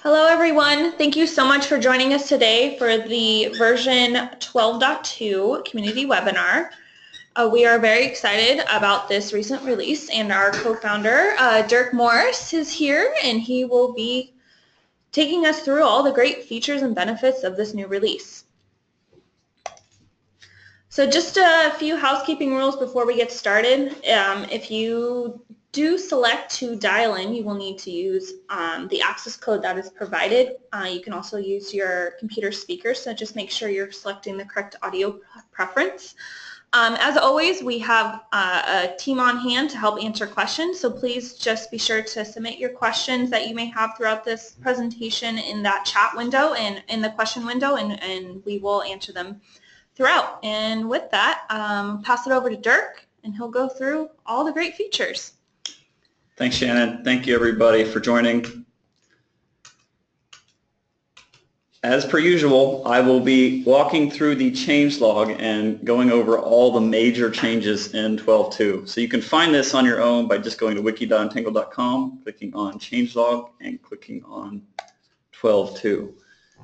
Hello everyone, thank you so much for joining us today for the version 12.2 community webinar. We are very excited about this recent release, and our co-founder Dirk Morris is here, and he will be taking us through all the great features and benefits of this new release. So just a few housekeeping rules before we get started. If you do select to dial in, you will need to use the access code that is provided. You can also use your computer speaker, so just make sure you're selecting the correct audio preference. As always, we have a team on hand to help answer questions, so please just be sure to submit your questions that you may have throughout this presentation in that chat window and in the question window, and we will answer them throughout. And with that, pass it over to Dirk, and he'll go through all the great features. Thanks, Shannon. Thank you, everybody, for joining. As per usual, I will be walking through the changelog and going over all the major changes in 12.2. So you can find this on your own by just going to wiki.untangle.com, clicking on changelog, and clicking on 12.2.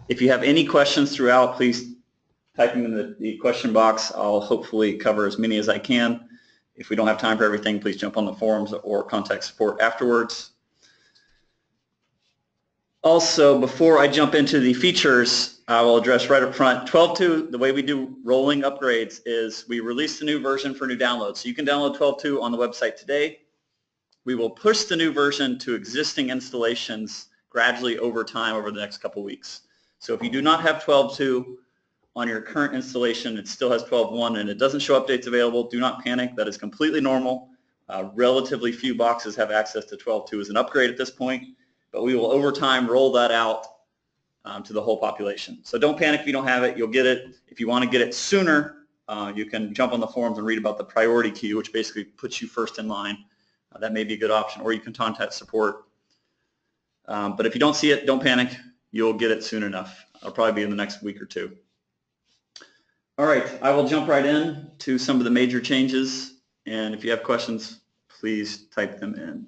If you have any questions throughout, please type them in the question box. I'll hopefully cover as many as I can. If we don't have time for everything, please jump on the forums or contact support afterwards. Also, before I jump into the features, I will address right up front, 12.2, the way we do rolling upgrades is we release the new version for new downloads. So you can download 12.2 on the website today. We will push the new version to existing installations gradually over time over the next couple weeks. So if you do not have 12.2 on your current installation, it still has 12.1 and it doesn't show updates available, do not panic. That is completely normal. Relatively few boxes have access to 12.2 as an upgrade at this point, but we will over time roll that out to the whole population. So don't panic if you don't have it. You'll get it. If you want to get it sooner, you can jump on the forums and read about the priority queue, which basically puts you first in line. That may be a good option, or you can contact support. But if you don't see it, don't panic. You'll get it soon enough. It'll probably be in the next week or two. All right, I will jump right in to some of the major changes, and if you have questions, please type them in.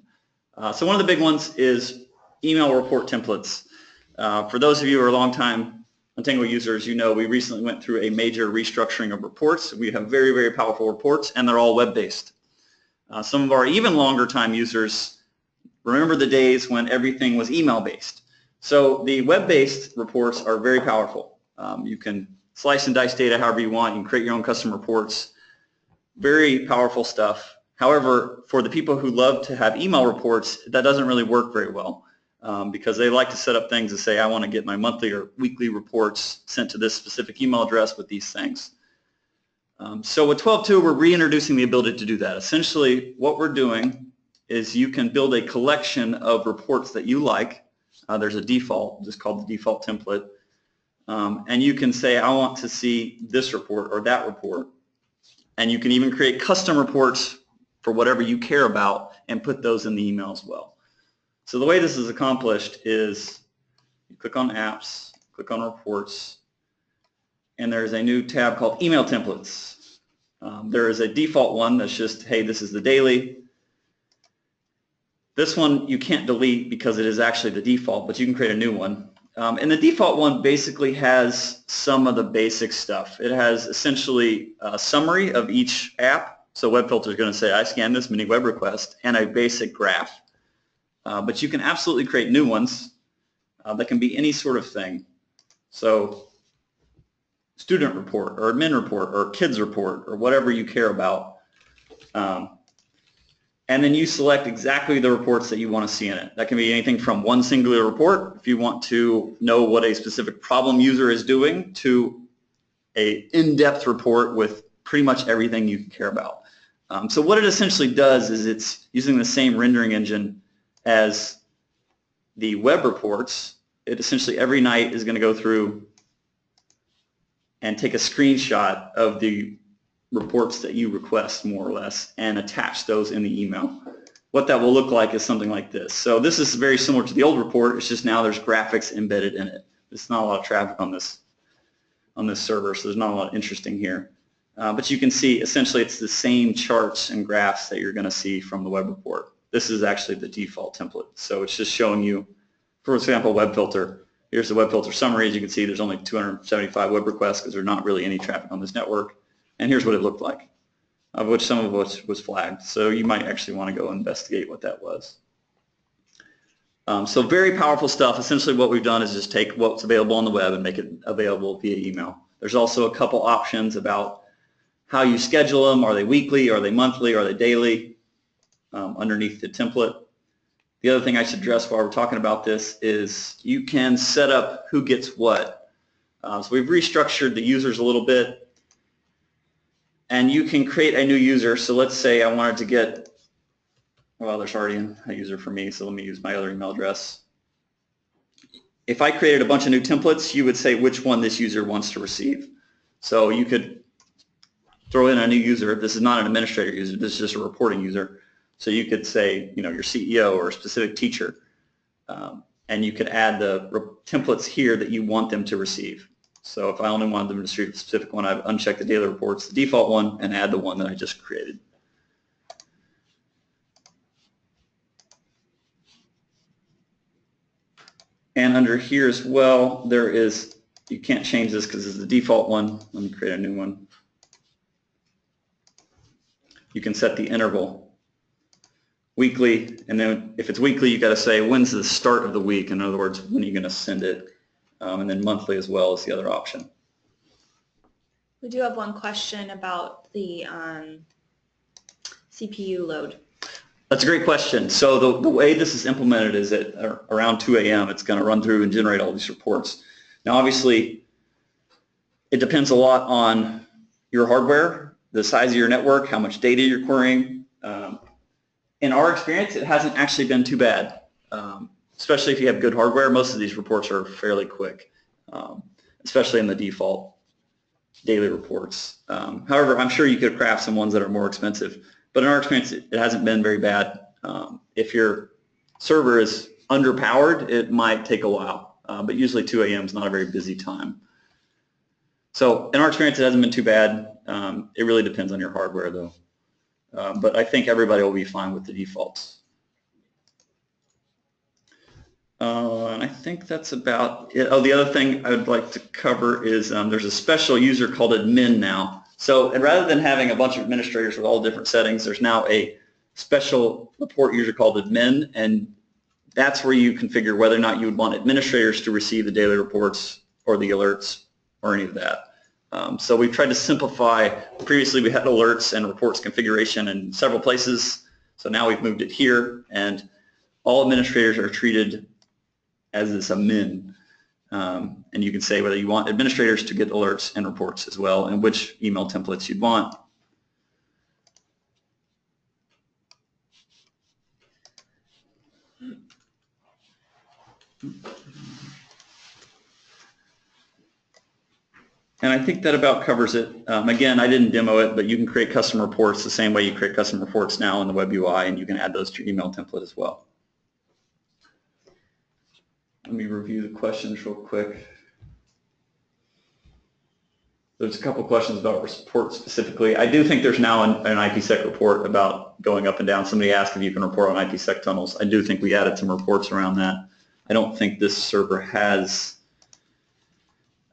So one of the big ones is email report templates. For those of you who are longtime Untangle users, you know we recently went through a major restructuring of reports. We have very, very powerful reports, and they're all web-based. Some of our even longer time users remember the days when everything was email-based. So the web-based reports are very powerful. You can slice and dice data however you want. You can create your own custom reports. Very powerful stuff. However, for the people who love to have email reports, that doesn't really work very well because they like to set up things to say, I want to get my monthly or weekly reports sent to this specific email address with these things. So with 12.2, we're reintroducing the ability to do that. Essentially, what we're doing is you can build a collection of reports that you like. There's a default, just called the default template. And you can say, I want to see this report or that report. And you can even create custom reports for whatever you care about and put those in the email as well. So the way this is accomplished is you click on apps, click on reports, and there's a new tab called email templates. There is a default one that's just, hey, this is the daily. This one you can't delete because it is actually the default, but you can create a new one. And the default one basically has some of the basic stuff. It has essentially a summary of each app. So WebFilter is going to say, I scanned this mini web request, and a basic graph. But you can absolutely create new ones that can be any sort of thing. So student report or admin report or kids report or whatever you care about. And then you select exactly the reports that you want to see in it. That can be anything from one singular report, if you want to know what a specific problem user is doing, to an in-depth report with pretty much everything you care about. So what it essentially does is it's using the same rendering engine as the web reports. It essentially every night is going to go through and take a screenshot of the reports that you request, more or less, and attach those in the email. What that will look like is something like this. So this is very similar to the old report. It's just now there's graphics embedded in it. There's not a lot of traffic on this server, so there's not a lot interesting here. But you can see essentially it's the same charts and graphs that you're going to see from the web report. This is actually the default template. So it's just showing you For example, web filter. Here's the web filter summary. As you can see, there's only 275 web requests because there's not really any traffic on this network. And here's what it looked like, of which some of which was flagged. So you might actually want to go investigate what that was. So very powerful stuff. Essentially what we've done is just take what's available on the web and make it available via email. There's also a couple options about how you schedule them. Are they weekly? Are they monthly? Are they daily? Underneath the template. The other thing I should address while we're talking about this is you can set up who gets what. So we've restructured the users a little bit, and you can create a new user. So let's say I wanted to get, well, there's already a user for me, so let me use my other email address. If I created a bunch of new templates, you would say which one this user wants to receive. So you could throw in a new user. This is not an administrator user. This is just a reporting user. So you could say, you know, your CEO or a specific teacher, and you could add the templates here that you want them to receive. So if I only wanted them to receive a specific one, I'd uncheck the daily reports, the default one, and add the one that I just created. And under here as well, there is, you can't change this because it's the default one. Let me create a new one. You can set the interval. Weekly, and then if it's weekly, you got to say when's the start of the week. In other words, when are you going to send it? And then monthly as well is the other option. We do have one question about the CPU load. That's a great question. So the way this is implemented is at around 2 a.m. it's going to run through and generate all these reports. Now obviously it depends a lot on your hardware, the size of your network, how much data you're querying. In our experience, it hasn't actually been too bad, especially if you have good hardware. Most of these reports are fairly quick, especially in the default daily reports. However, I'm sure you could craft some ones that are more expensive, but in our experience, it hasn't been very bad. If your server is underpowered, it might take a while, but usually 2 a.m. is not a very busy time. So in our experience, it hasn't been too bad. It really depends on your hardware, though. But I think everybody will be fine with the defaults. And I think that's about it. Oh, the other thing I would like to cover is there's a special user called admin now. So, and rather than having a bunch of administrators with all different settings, there's now a special report user called admin, and that's where you configure whether or not you would want administrators to receive the daily reports or the alerts or any of that. So we've tried to simplify. Previously we had alerts and reports configuration in several places, so now we've moved it here, and all administrators are treated as this admin, and you can say whether you want administrators to get alerts and reports as well, and which email templates you'd want. And I think that about covers it. Again, I didn't demo it, but you can create custom reports the same way you create custom reports now in the web UI, and you can add those to your email template as well. Let me review the questions real quick. There's a couple questions about reports specifically. I do think there's now an IPsec report about going up and down. Somebody asked if you can report on IPsec tunnels. I do think we added some reports around that. I don't think this server has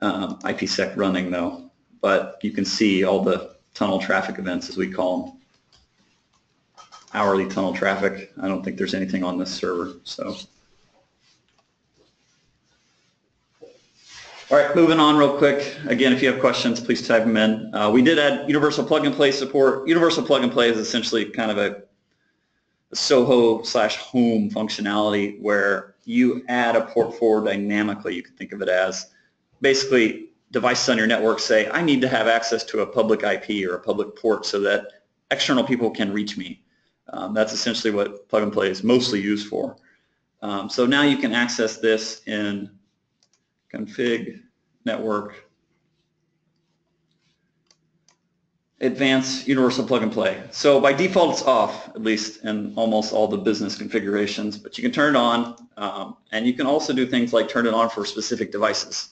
IPsec running though, but you can see all the tunnel traffic events, as we call them, hourly tunnel traffic. I don't think there's anything on this server. So, all right, moving on real quick. Again, if you have questions, please type them in. We did add universal plug-and-play support. Universal plug-and-play is essentially kind of a Soho/home functionality where you add a port forward dynamically. You can think of it as basically devices on your network say, I need to have access to a public IP or a public port so that external people can reach me. That's essentially what plug and play is mostly used for. So now you can access this in config, network, advanced universal plug and play. So by default it's off, at least in almost all the business configurations, but you can turn it on, and you can also do things like turn it on for specific devices.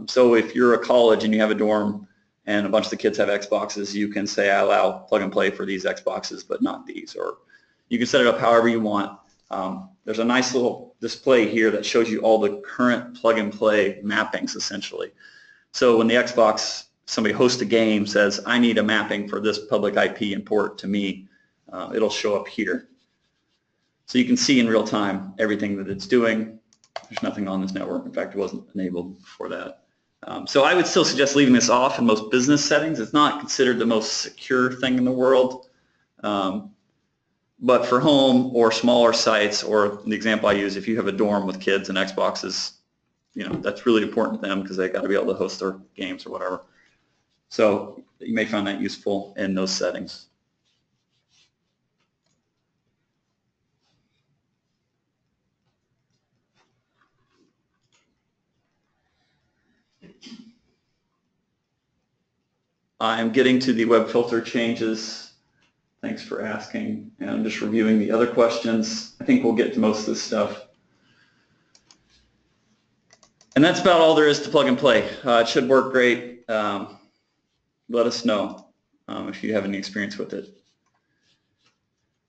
So if you're a college and you have a dorm and a bunch of the kids have Xboxes, you can say I allow plug and play for these Xboxes but not these, or you can set it up however you want. there's a nice little display here that shows you all the current plug-and-play mappings, essentially. So when the Xbox, somebody hosts a game, says, I need a mapping for this public IP and port to me, it'll show up here. So you can see in real time everything that it's doing. There's nothing on this network. In fact, it wasn't enabled before that. So I would still suggest leaving this off in most business settings. It's not considered the most secure thing in the world. But for home or smaller sites, or the example I use, if you have a dorm with kids and Xboxes, that's really important to them because they've got to be able to host their games or whatever. So you may find that useful in those settings. I'm getting to the web filter changes. Thanks for asking. And I'm just reviewing the other questions. I think we'll get to most of this stuff. And that's about all there is to plug and play. It should work great. Let us know if you have any experience with it.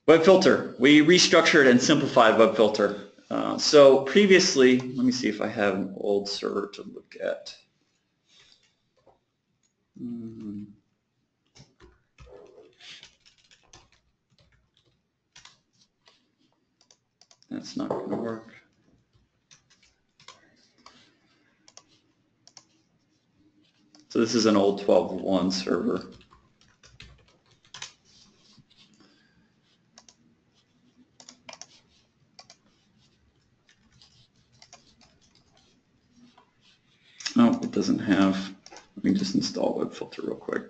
Web filter. We restructured and simplified web filter. So previously, let me see if I have an old server to look at. That's not going to work. So this is an old 12.1 server. Oh, it doesn't have. Let me just install web filter real quick.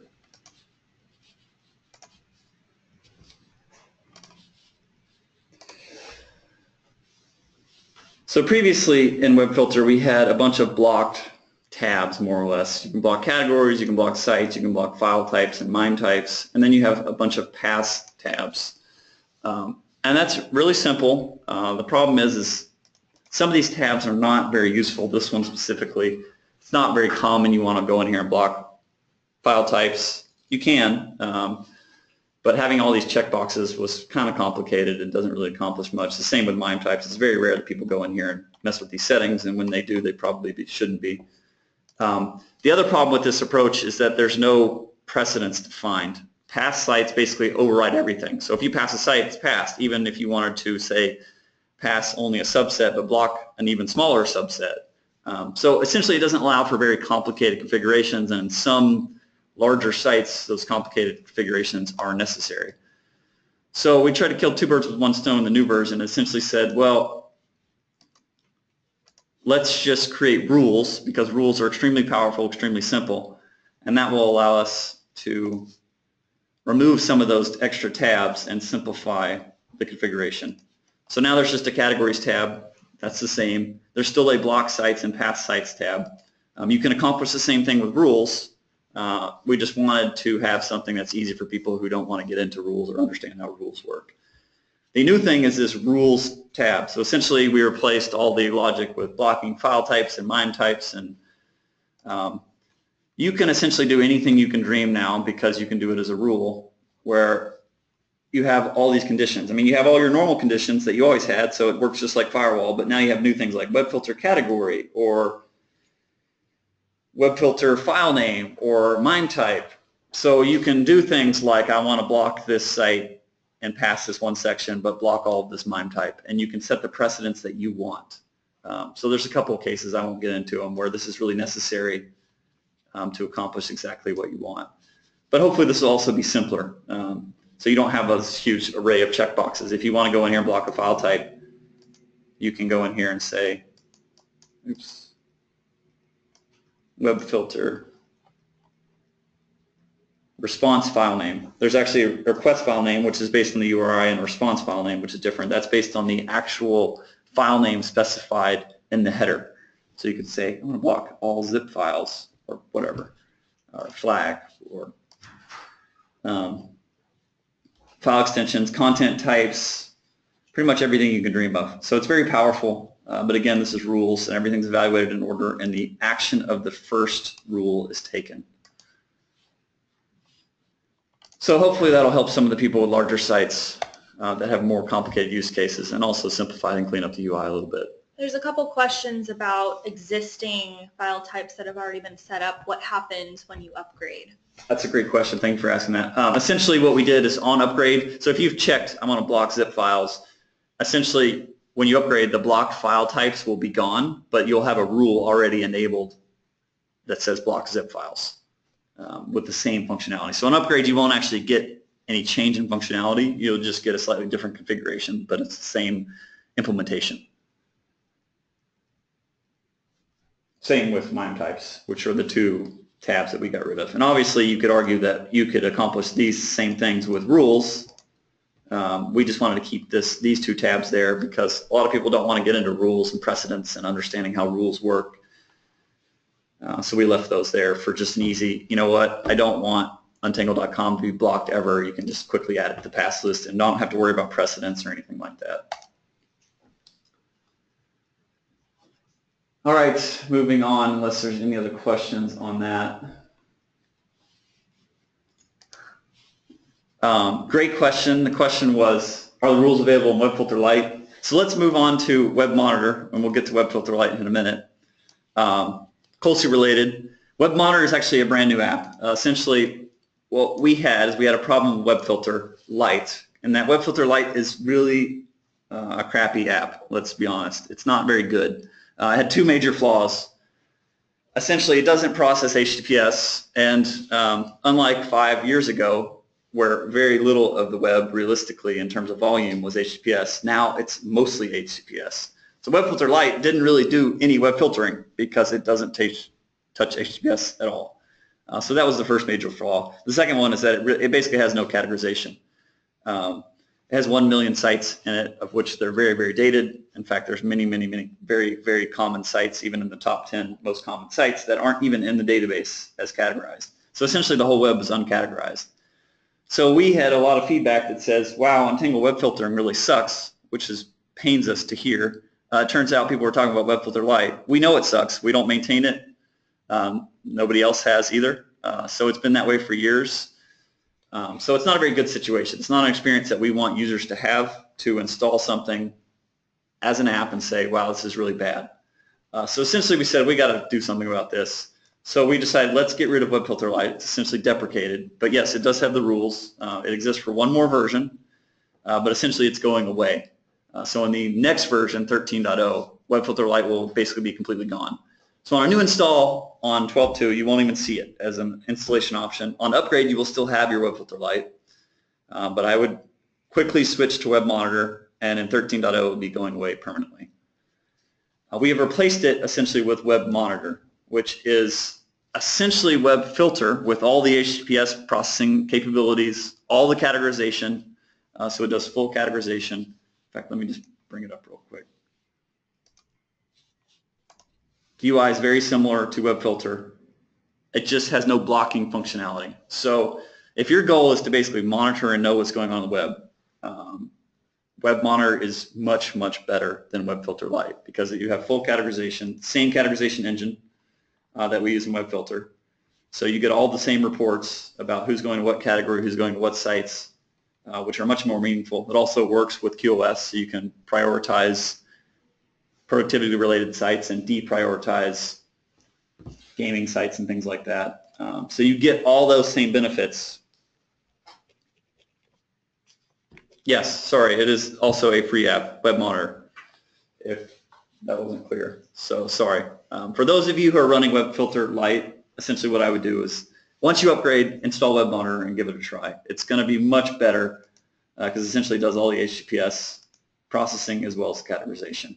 So previously in web filter we had a bunch of blocked tabs, more or less. You can block categories, you can block sites, you can block file types and MIME types, and then you have a bunch of paths tabs. And that's really simple. The problem is some of these tabs are not very useful. This one specifically, it's not very common. You want to go in here and block file types. You can, but having all these checkboxes was kind of complicated and doesn't really accomplish much. The same with MIME types. It's very rare that people go in here and mess with these settings, and when they do, they probably shouldn't be. The other problem with this approach is that there's no precedence defined. Pass sites basically override everything. So if you pass a site, it's passed, even if you wanted to, say, pass only a subset but block an even smaller subset. So essentially it doesn't allow for very complicated configurations, and in some larger sites those complicated configurations are necessary. So we tried to kill two birds with one stone in the new version, and essentially said, well, let's just create rules, because rules are extremely powerful, extremely simple, and that will allow us to remove some of those extra tabs and simplify the configuration. So now there's just a categories tab. That's the same. There's still a block sites and path sites tab. You can accomplish the same thing with rules. We just wanted to have something that's easy for people who don't want to get into rules or understand how rules work. The new thing is this rules tab. So essentially we replaced all the logic with blocking file types and MIME types, and you can essentially do anything you can dream now because you can do it as a rule, where you have all these conditions. I mean, you have all your normal conditions that you always had, so it works just like Firewall, but now you have new things like web filter category or web filter file name or MIME type. So you can do things like, I want to block this site and pass this one section, but block all of this MIME type, and you can set the precedence that you want. So there's a couple of cases, I won't get into them, where this is really necessary to accomplish exactly what you want. But hopefully this will also be simpler. So you don't have a huge array of checkboxes. If you want to go in here and block a file type, you can go in here and say, oops, web filter response file name. There's actually a request file name, which is based on the URI, and a response file name, which is different. That's based on the actual file name specified in the header. So you could say, I want to block all zip files or whatever, or flag, or file extensions, content types, pretty much everything you can dream of. So it's very powerful, but again, this is rules, and everything's evaluated in order, and the action of the first rule is taken. So hopefully that'll help some of the people with larger sites that have more complicated use cases, and also simplify and clean up the UI a little bit. There's a couple questions about existing file types that have already been set up. What happens when you upgrade? That's a great question. Thank you for asking that. Essentially what we did is on upgrade, so if you've checked, I'm on a block zip files, essentially when you upgrade, the block file types will be gone, but you'll have a rule already enabled that says block zip files with the same functionality. So on upgrade, you won't actually get any change in functionality. You'll just get a slightly different configuration, but it's the same implementation. Same with MIME types, which are the two tabs that we got rid of. And obviously you could argue that you could accomplish these same things with rules. We just wanted to keep these two tabs there because a lot of people don't want to get into rules and precedents and understanding how rules work. So we left those there for just an easy, you know what, I don't want Untangle.com to be blocked ever. You can just quickly add it to the pass list and don't have to worry about precedents or anything like that. All right, moving on, unless there's any other questions on that. Great question. The question was, are the rules available in WebFilter Lite? So let's move on to Web Monitor, and we'll get to WebFilter Lite in a minute. Closely related, Web Monitor is actually a brand new app. Essentially, what we had is we had a problem with WebFilter Lite, and that WebFilter Lite is really a crappy app, let's be honest. It's not very good. It had two major flaws. Essentially, it doesn't process HTTPS, and unlike 5 years ago, where very little of the web, realistically, in terms of volume, was HTTPS, now it's mostly HTTPS. So WebFilter Lite didn't really do any web filtering because it doesn't touch HTTPS at all. So that was the first major flaw. The second one is that it basically has no categorization. It has 1 million sites in it, of which they're very, very dated. In fact, there's many, many, many very, very common sites, even in the top 10 most common sites, that aren't even in the database as categorized. So essentially, the whole web is uncategorized. So we had a lot of feedback that says, wow, Untangle web filtering really sucks, which pains us to hear. It turns out people were talking about WebFilter Lite. We know it sucks. We don't maintain it. Nobody else has either. So it's been that way for years. So it's not a very good situation. It's not an experience that we want users to have to install something as an app and say, wow, this is really bad. So essentially we said, we got to do something about this. So we decided, let's get rid of WebFilter Lite. It's essentially deprecated. But yes, it does have the rules. It exists for one more version, but essentially it's going away. So in the next version, 13.0, WebFilter Lite will basically be completely gone. So on a new install on 12.2, you won't even see it as an installation option. On upgrade, you will still have your WebFilter Lite, but I would quickly switch to Web Monitor, and in 13.0, it will be going away permanently. We have replaced it essentially with Web Monitor, which is essentially Web Filter with all the HTTPS processing capabilities, all the categorization, so it does full categorization. In fact, let me just bring it up real quick. The UI is very similar to WebFilter. It just has no blocking functionality. So if your goal is to basically monitor and know what's going on the web, Web Monitor is much, much better than WebFilter Lite because you have full categorization, same categorization engine that we use in WebFilter. So you get all the same reports about who's going to what category, who's going to what sites, which are much more meaningful. It also works with QoS, so you can prioritize productivity-related sites and deprioritize gaming sites and things like that. So you get all those same benefits. Yes, sorry, it is also a free app, Web Monitor, if that wasn't clear. So sorry. For those of you who are running WebFilter Lite, essentially what I would do is once you upgrade, install Web Monitor and give it a try. It's going to be much better because essentially it does all the HTTPS processing as well as categorization.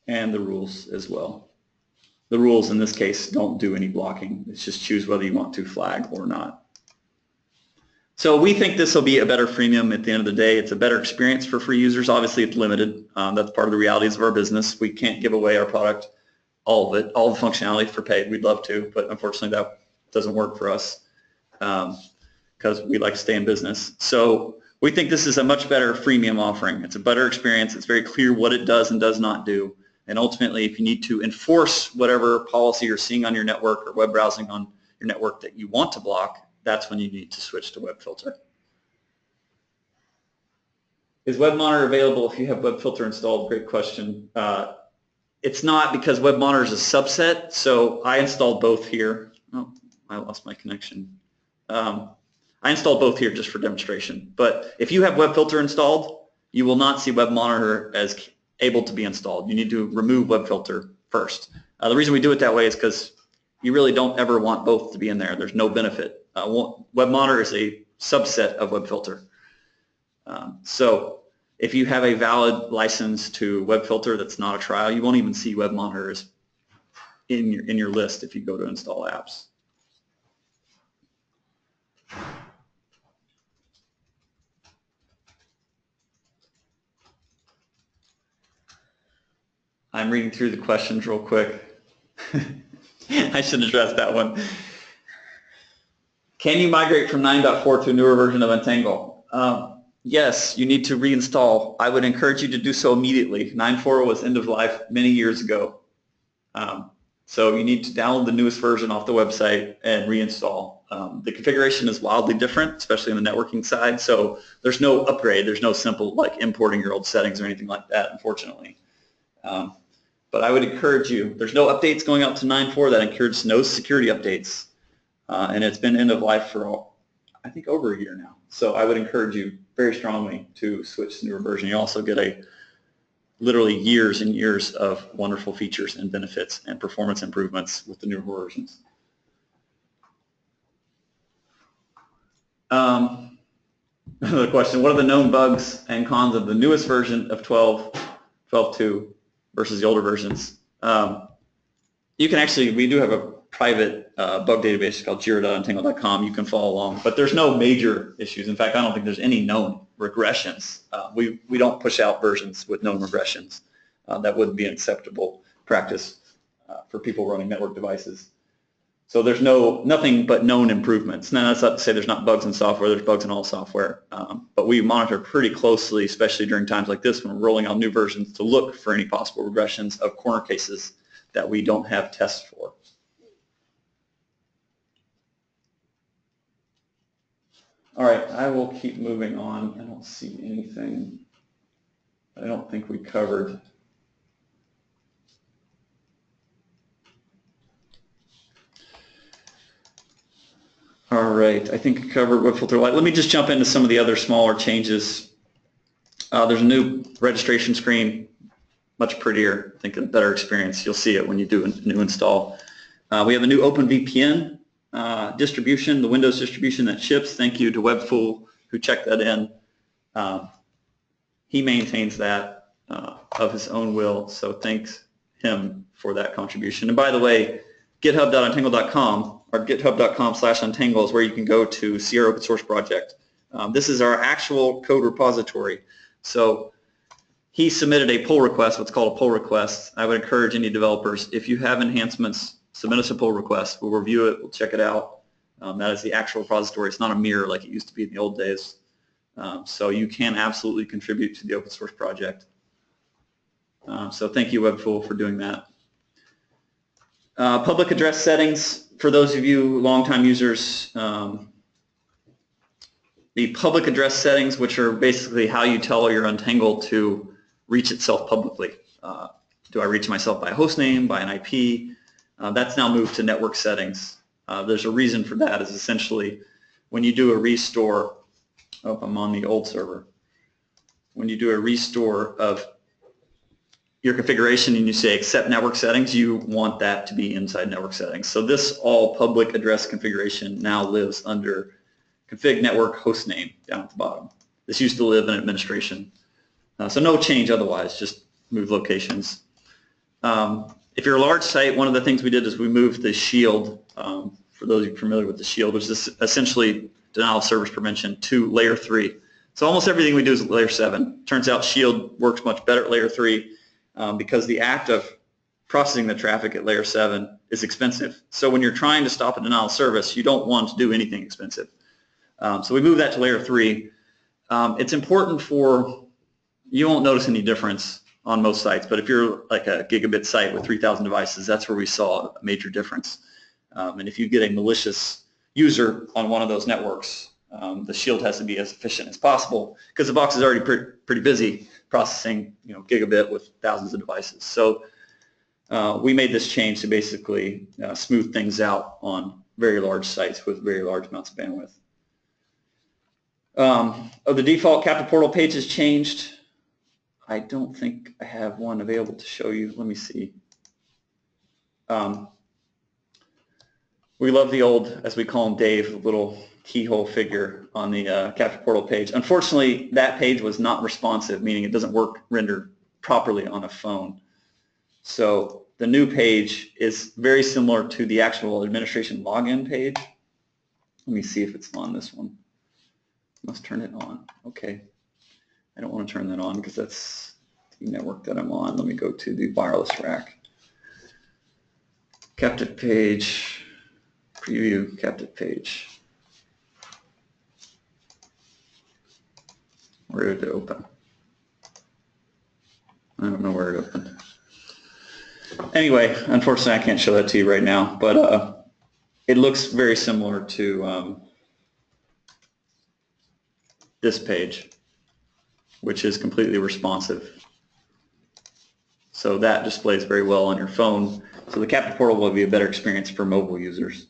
And the rules as well. The rules in this case don't do any blocking. It's just choose whether you want to flag or not. So we think this will be a better freemium at the end of the day. It's a better experience for free users. Obviously it's limited. That's part of the realities of our business. We can't give away our product, all of it, all the functionality for paid. We'd love to, but unfortunately that doesn't work for us because we like to stay in business. So we think this is a much better freemium offering. It's a better experience. It's very clear what it does and does not do. And ultimately, if you need to enforce whatever policy you're seeing on your network or web browsing on your network that you want to block, that's when you need to switch to WebFilter. Is WebMonitor available if you have WebFilter installed? Great question. It's not, because WebMonitor is a subset, so I installed both here. Oh, I lost my connection. I installed both here just for demonstration. But if you have WebFilter installed, you will not see WebMonitor as able to be installed. You need to remove WebFilter first. The reason we do it that way is because you really don't ever want both to be in there. There's no benefit. WebMonitor is a subset of WebFilter. So if you have a valid license to WebFilter that's not a trial, you won't even see WebMonitor in your list if you go to install apps. I'm reading through the questions real quick. I should address that one. Can you migrate from 9.4 to a newer version of Untangle? Yes, you need to reinstall. I would encourage you to do so immediately. 9.4 was end of life many years ago. So you need to download the newest version off the website and reinstall. The configuration is wildly different, especially on the networking side. So there's no upgrade. There's no simple like importing your old settings or anything like that, unfortunately. But I would encourage you, there's no updates going out to 9.4. That encourages no security updates. And it's been end of life for, I think, over a year now. So I would encourage you very strongly to switch to the newer version. You also get literally years and years of wonderful features and benefits and performance improvements with the newer versions. Another question, what are the known bugs and cons of the newest version of 12.2 versus the older versions? You can actually, we do have a private bug database called jira.untangle.com. You can follow along, but there's no major issues. In fact, I don't think there's any known regressions. We don't push out versions with known regressions. That wouldn't be an acceptable practice for people running network devices. So there's nothing but known improvements. Now that's not to say there's not bugs in software. There's bugs in all software, but we monitor pretty closely, especially during times like this when we're rolling out new versions, to look for any possible regressions of corner cases that we don't have tests for. All right, I will keep moving on. I don't see anything I don't think we covered. All right, I think I covered WebFilter Lite. Let me just jump into some of the other smaller changes. There's a new registration screen, much prettier, I think a better experience. You'll see it when you do a new install. We have a new OpenVPN distribution, the Windows distribution that ships. Thank you to Webfool who checked that in. He maintains that of his own will, so thanks him for that contribution. And by the way, github.untangle.com or github.com/untangle is where you can go to see our open source project. This is our actual code repository. So he submitted a pull request, what's called a pull request. I would encourage any developers, if you have enhancements, submit us a pull request. We'll review it. We'll check it out. That is the actual repository. It's not a mirror like it used to be in the old days. So you can absolutely contribute to the open source project. So thank you, Webfool, for doing that. Public address settings, for those of you longtime users, the public address settings, which are basically how you tell your Untangle to reach itself publicly. Do I reach myself by a host name, by an IP? That's now moved to network settings. There's a reason for that, is essentially when you do a restore, oh, I'm on the old server. When you do a restore of your configuration and you say accept network settings, you want that to be inside network settings. So this all public address configuration now lives under config network host name down at the bottom. This used to live in administration. So no change otherwise, just move locations. If you're a large site, one of the things we did is we moved the shield, for those of you familiar with the shield, which is essentially denial of service prevention, to layer 3. So almost everything we do is at layer 7. Turns out shield works much better at layer 3 because the act of processing the traffic at layer 7 is expensive. So when you're trying to stop a denial of service, you don't want to do anything expensive. So we moved that to layer 3. It's important you won't notice any difference on most sites, but if you're like a gigabit site with 3,000 devices, that's where we saw a major difference. And if you get a malicious user on one of those networks, The shield has to be as efficient as possible because the box is already pretty busy processing, gigabit with thousands of devices. So we made this change to basically smooth things out on very large sites with very large amounts of bandwidth. The default captive portal page has changed. I don't think I have one available to show you. Let me see. We love the old, as we call him, Dave, little keyhole figure on the captive portal page. Unfortunately, that page was not responsive, meaning it doesn't render properly on a phone. So the new page is very similar to the actual administration login page. Let me see if it's on this one. Must turn it on. Okay. I don't want to turn that on because that's the network that I'm on. Let me go to the wireless rack. Captive page, preview captive page. Where did it open? I don't know where it opened. Anyway, unfortunately I can't show that to you right now, but it looks very similar to this page, which is completely responsive. So that displays very well on your phone. So the captive portal will be a better experience for mobile users.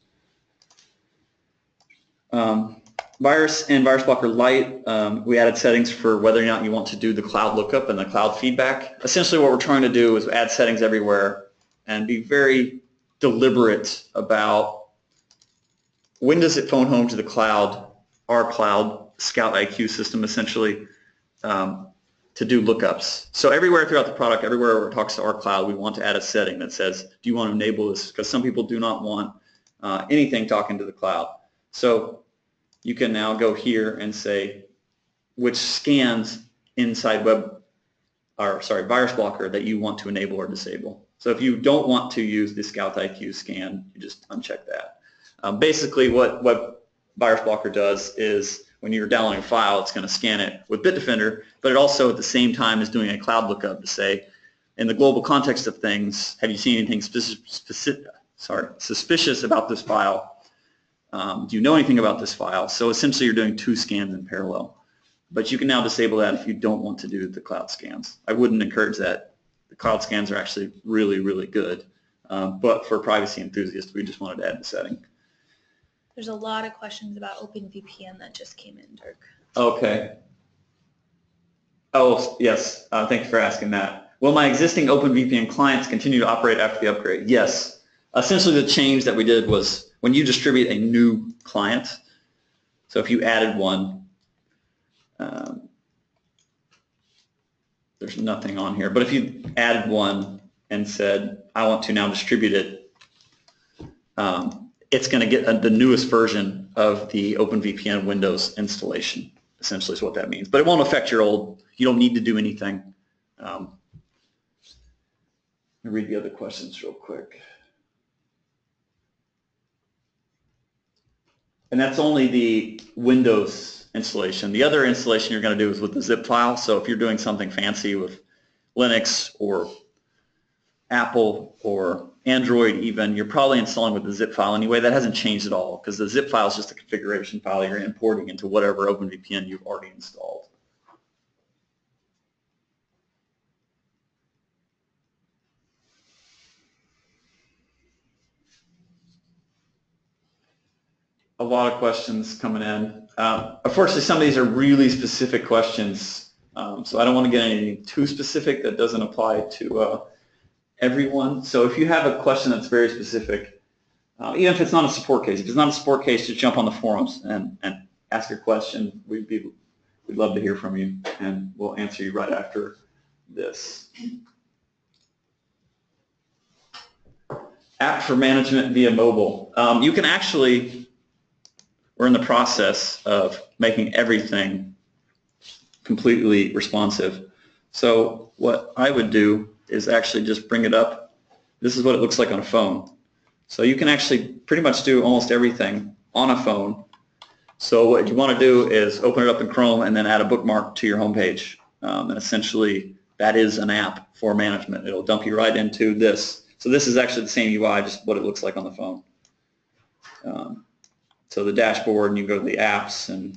Virus and Virus Blocker Lite, we added settings for whether or not you want to do the cloud lookup and the cloud feedback. Essentially what we're trying to do is add settings everywhere and be very deliberate about when does it phone home to the cloud, our cloud, Scout IQ system essentially, to do lookups. So everywhere throughout the product, everywhere where it talks to our cloud, we want to add a setting that says, do you want to enable this? Because some people do not want anything talking to the cloud. So you can now go here and say which scans inside Virus Blocker that you want to enable or disable. So if you don't want to use the Scout IQ scan, you just uncheck that. Basically what Virus Blocker does is when you're downloading a file, it's going to scan it with Bitdefender, but it also at the same time is doing a cloud lookup to say, in the global context of things, have you seen anything suspicious about this file? Do you know anything about this file? So essentially you're doing two scans in parallel. But you can now disable that if you don't want to do the cloud scans. I wouldn't encourage that. The cloud scans are actually really, really good. But for privacy enthusiasts, we just wanted to add the setting. There's a lot of questions about OpenVPN that just came in, Dirk. Okay. Oh, yes. Thank you for asking that. Will my existing OpenVPN clients continue to operate after the upgrade? Yes. Essentially, the change that we did was when you distribute a new client, so if you added one, there's nothing on here, but if you added one and said, I want to now distribute it, it's going to get the newest version of the OpenVPN Windows installation, essentially is what that means. But it won't affect your old. You don't need to do anything. Let me read the other questions real quick. And that's only the Windows installation. The other installation you're going to do is with the zip file. So if you're doing something fancy with Linux or Apple or Android even, you're probably installing with the zip file anyway. That hasn't changed at all because the zip file is just a configuration file you're importing into whatever OpenVPN you've already installed. A lot of questions coming in. Unfortunately, some of these are really specific questions, so I don't want to get anything too specific that doesn't apply to everyone. So if you have a question that's very specific, even if it's not a support case, if it's not a support case, just jump on the forums and ask your question. We'd love to hear from you, and we'll answer you right after this. App for management via mobile. You can actually, we're in the process of making everything completely responsive. So what I would do is actually just bring it up. This is what it looks like on a phone. So you can actually pretty much do almost everything on a phone. So what you want to do is open it up in Chrome and then add a bookmark to your homepage. And essentially that is an app for management. It'll dump you right into this. So this is actually the same UI, just what it looks like on the phone. So So the dashboard, and you go to the apps, and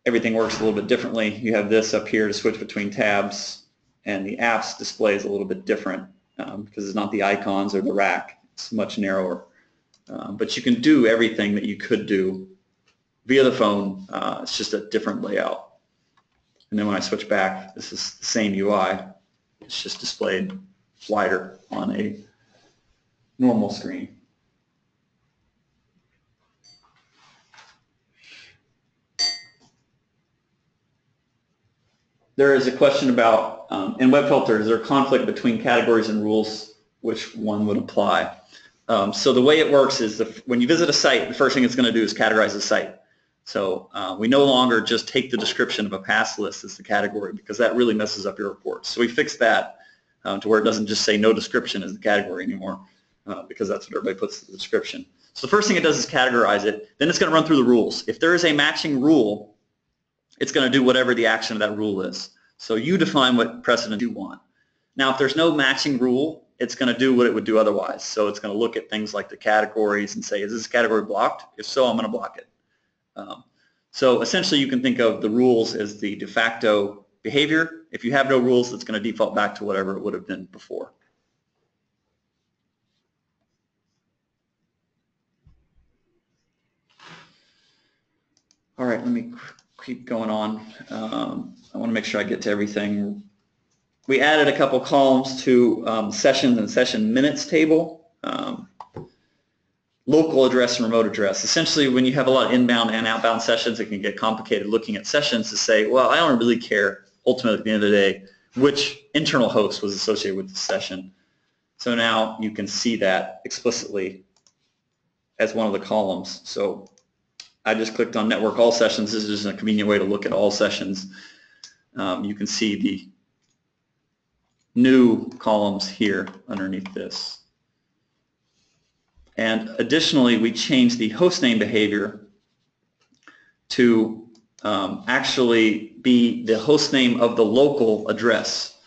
everything works a little bit differently. You have this up here to switch between tabs, and the apps display is a little bit different because it's not the icons or the rack. It's much narrower. But you can do everything that you could do via the phone. It's just a different layout. And then when I switch back, this is the same UI. It's just displayed wider on a normal screen. There is a question about, in web filter, is there a conflict between categories and rules? Which one would apply? So the way it works is when you visit a site, the first thing it's going to do is categorize the site. So we no longer just take the description of a pass list as the category, because that really messes up your reports. So we fixed that to where it doesn't just say no description as the category anymore, because that's what everybody puts in the description. So the first thing it does is categorize it. Then it's going to run through the rules. If there is a matching rule, it's going to do whatever the action of that rule is. So you define what precedent you want. Now, if there's no matching rule, it's going to do what it would do otherwise. So it's going to look at things like the categories and say, is this category blocked? If so, I'm going to block it. So essentially, you can think of the rules as the de facto behavior. If you have no rules, it's going to default back to whatever it would have been before. All right, let me keep going on. I want to make sure I get to everything. We added a couple columns to sessions and session minutes table. Local address and remote address. Essentially, when you have a lot of inbound and outbound sessions, it can get complicated looking at sessions to say, well, I don't really care, ultimately, at the end of the day, which internal host was associated with the session. So now you can see that explicitly as one of the columns. So I just clicked on Network All Sessions. This is just a convenient way to look at all sessions. You can see the new columns here underneath this. And additionally, we changed the hostname behavior to actually be the hostname of the local address.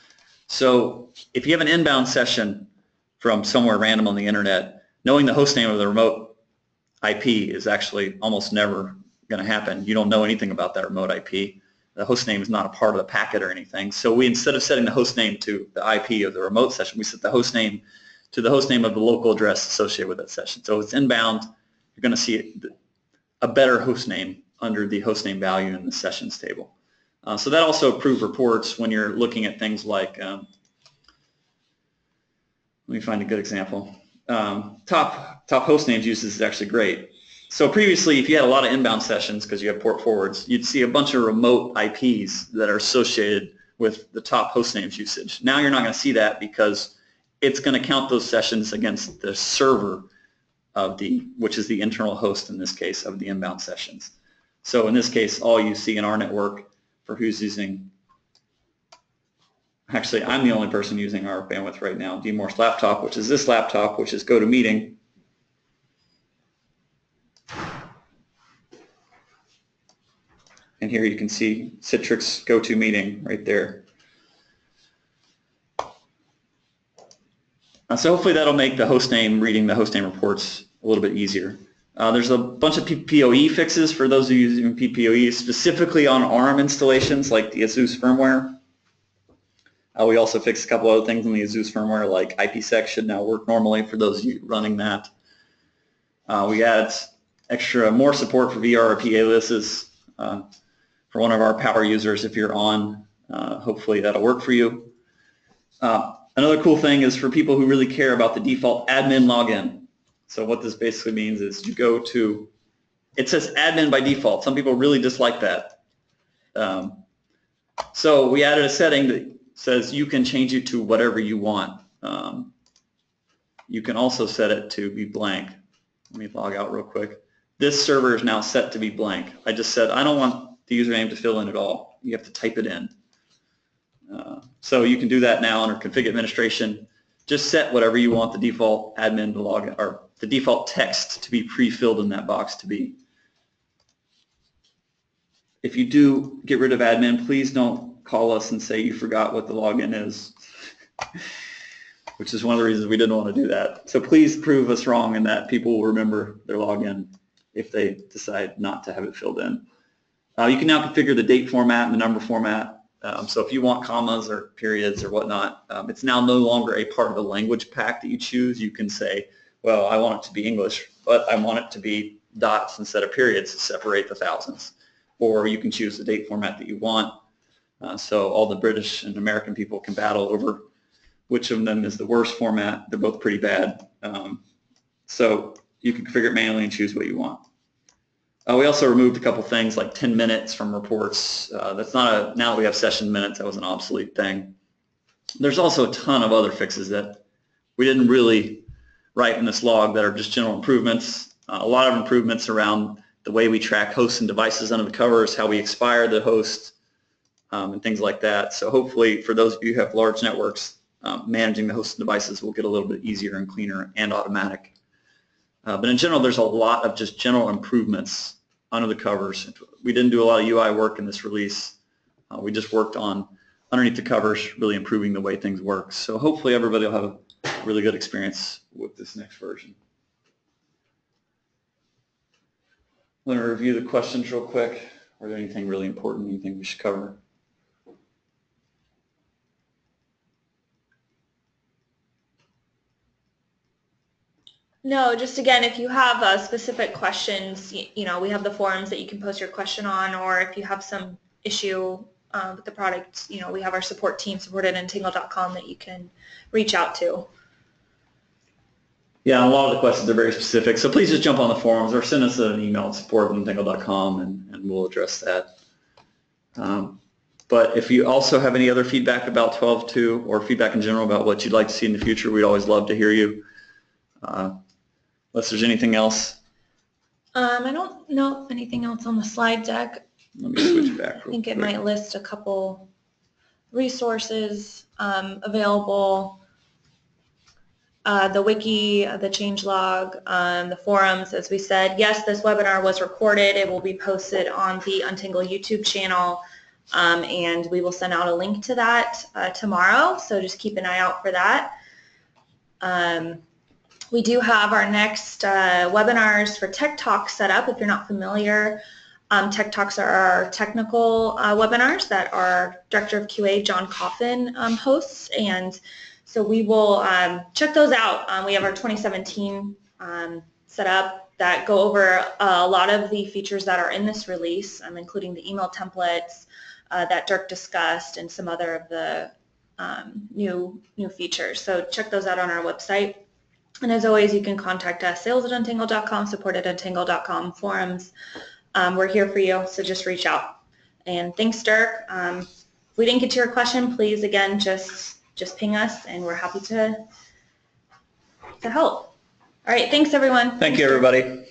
So if you have an inbound session from somewhere random on the internet, knowing the hostname of the remote IP is actually almost never going to happen. You don't know anything about that remote IP. The hostname is not a part of the packet or anything. So we, instead of setting the hostname to the IP of the remote session, we set the hostname to the hostname of the local address associated with that session. So if it's inbound, you're going to see a better hostname under the hostname value in the sessions table. So that also improved reports when you're looking at things like, let me find a good example. Top host names usage is actually great. So previously, if you had a lot of inbound sessions because you have port forwards, you'd see a bunch of remote IPs that are associated with the top host names usage. Now you're not going to see that because it's going to count those sessions against the server of which is the internal host in this case of the inbound sessions. So in this case, all you see in our network for who's using, actually I'm the only person using our bandwidth right now, DMOR's laptop, which is this laptop, which is GoToMeeting. And here you can see Citrix GoToMeeting right there. So hopefully that'll make the hostname, reading the hostname reports a little bit easier. There's a bunch of PPOE fixes for those of you using PPOE, specifically on ARM installations like the ASUS firmware. We also fixed a couple other things in the ASUS firmware, like IPsec should now work normally for those of you running that. We added more support for VRRP aliases for one of our power users if you're on. Hopefully that'll work for you. Another cool thing is for people who really care about the default admin login. So what this basically means is you go to, it says admin by default. Some people really dislike that. So we added a setting that says you can change it to whatever you want. You can also set it to be blank. Let me log out real quick. This server is now set to be blank. I just said I don't want the username to fill in at all. You have to type it in. So you can do that now under config administration. Just set whatever you want the default admin to log in, or the default text to be pre-filled in that box to be. If you do get rid of admin, please don't call us and say you forgot what the login is, which is one of the reasons we didn't want to do that. So please prove us wrong in that people will remember their login. if they decide not to have it filled in. You can now configure the date format and the number format. So if you want commas or periods or whatnot, it's now no longer a part of the language pack that you choose. You can say, well, I want it to be English, but I want it to be dots instead of periods to separate the thousands. Or you can choose the date format that you want. So all the British and American people can battle over which of them is the worst format. They're both pretty bad. So you can configure it manually and choose what you want. We also removed a couple things like 10 minutes from reports. That's not now that we have session minutes, that was an obsolete thing. There's also a ton of other fixes that we didn't really write in this log that are just general improvements. A lot of improvements around the way we track hosts and devices under the covers, how we expire the host, and things like that. So hopefully for those of you who have large networks, managing the host and devices will get a little bit easier and cleaner and automatic. But in general, there's a lot of just general improvements under the covers. We didn't do a lot of UI work in this release. We just worked on underneath the covers, really improving the way things work. So hopefully everybody will have a really good experience with this next version. I'm going to review the questions real quick. Are there anything really important, anything we should cover? No, just again, if you have specific questions, you know, we have the forums that you can post your question on, or if you have some issue with the product, you know, we have our support team, support@untangle.com, that you can reach out to. Yeah, a lot of the questions are very specific, so please just jump on the forums or send us an email at support@untangle.com and we'll address that. But if you also have any other feedback about 12.2 or feedback in general about what you'd like to see in the future, we'd always love to hear you. Unless there's anything else. I don't know anything else on the slide deck. Let me switch back real quick. I think it might list a couple resources available. The wiki, the changelog, the forums, as we said. Yes, this webinar was recorded. It will be posted on the Untangle YouTube channel, and we will send out a link to that tomorrow, so just keep an eye out for that. We do have our next webinars for Tech Talks set up. If you're not familiar, Tech Talks are our technical webinars that our Director of QA, John Coffin, hosts, and so we will check those out. We have our 2017 set up that go over a lot of the features that are in this release, including the email templates that Dirk discussed and some other of the new features. So check those out on our website. And as always, you can contact us, sales@untangle.com, support@untangle.com, forums. We're here for you, so just reach out. And thanks, Dirk. If we didn't get to your question, please, again, just ping us, and we're happy to help. All right, thanks, everyone. Thank you, everybody.